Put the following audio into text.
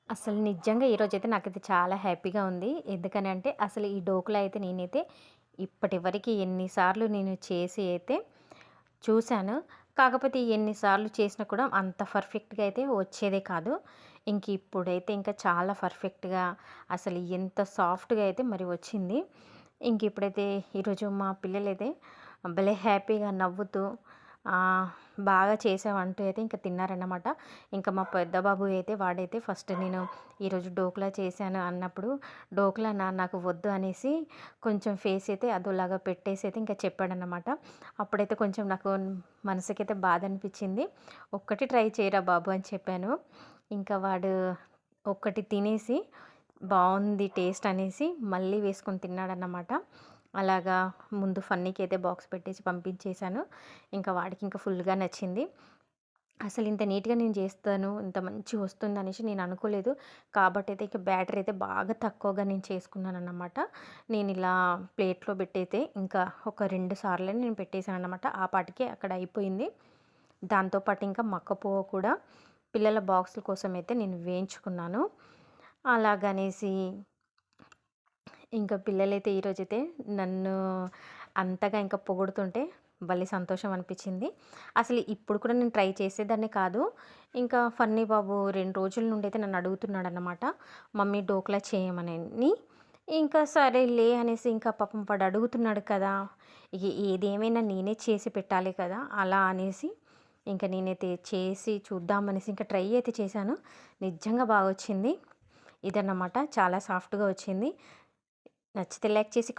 అసలు నిజంగా ఈరోజైతే నాకైతే చాలా హ్యాపీగా ఉంది. ఎందుకని అంటే అసలు ఈ డోకులా అయితే నేనైతే ఇప్పటివరకి ఎన్ని సార్లు నేను చేసి అయితే చూసాను. కాకపోతే ఎన్ని సార్లు చేసినా కూడా అంత పర్ఫెక్ట్‌గా అయితే వచ్చేదే కాదు. ఇప్పుడైతే ఇంకా చాలా పర్ఫెక్ట్‌గా అసలు ఎంత సాఫ్ట్‌గా అయితే మరి వచ్చింది. ఇప్పుడైతే ఈరోజు మా పిల్లలైతే భలే హ్యాపీగా నవ్వుతూ ఆహ్, బాగా చేసావంటూ అయితే ఇంక తిన్నారన్నమాట. ఇంకా మా పెద్ద బాబు అయితే వాడైతే ఫస్ట్ నేను ఈరోజు డోక్లా చేశాను అన్నప్పుడు, "డోక్లా నాకు వద్దు" అనేసి కొంచెం ఫేస్ అయితే అదోలాగా పెట్టేసి అయితే ఇంకా చెప్పాడన్నమాట. అప్పుడైతే కొంచెం నాకు మనసుకైతే బాధ అనిపించింది. "ఒక్కటి ట్రై చేయరా బాబు" అని చెప్పాను. ఇంకా వాడు ఒక్కటి తినేసి బావుంది టేస్ట్ అనేసి మళ్ళీ వేసుకొని తిన్నాడన్నమాట. అలాగా ముందు ఫన్నీకైతే బాక్స్ పెట్టేసి పంపించేశాను. ఇంకా వాడికి ఇంకా ఫుల్‌గా నచ్చింది. అసలు ఇంత నీట్‌గా నేను చేస్తాను, ఇంత మంచిగొస్తుందనేసి నేను అనుకోలేదు. కాబట్టయితే ఇక బ్యాటర్ అయితే బాగా తక్కువగా నేను చేసుకున్నానన్నమాట. నేనిలా ప్లేట్‌లో పెట్టయితే ఇంకా ఒక 2 సార్లే నేను పెట్టేసానన్నమాట. ఆ పాటికే అక్కడ అయిపోయింది. దాంతో పాటు ఇంకా మక్కపువ్వ కూడా పిల్లల బాక్సుల కోసమైతే నేను వేయించుకున్నాను. అలాగనేసి ఇంకా పిల్లలైతే ఈరోజైతే నన్ను అంతగా ఇంకా పొగుడుతుంటే భలే సంతోషం అనిపించింది. అసలు ఇప్పుడు కూడా నేను ట్రై చేసేదాన్ని కాదు. ఇంకా ఫన్నీ బాబు 2 రోజుల నుండి అయితే నన్ను అడుగుతున్నాడనమాట. మమ్మీ డోక్లా చేయమనని. ఇంకా సరేలే అనేసి ఇంకా పాపం వాడు అడుగుతున్నాడు కదా! ఏదేమైనా నేనే చేసి పెట్టాలి కదా! అలా అనేసి ఇంక నేనైతే చేసి చూద్దామనేసి ఇంకా ట్రై అయితే చేశాను. నిజంగా బాగొచ్చింది. ఇదన్నమాట చాలా సాఫ్ట్‌గా వచ్చింది. నచ్చితే లైక్ చేసి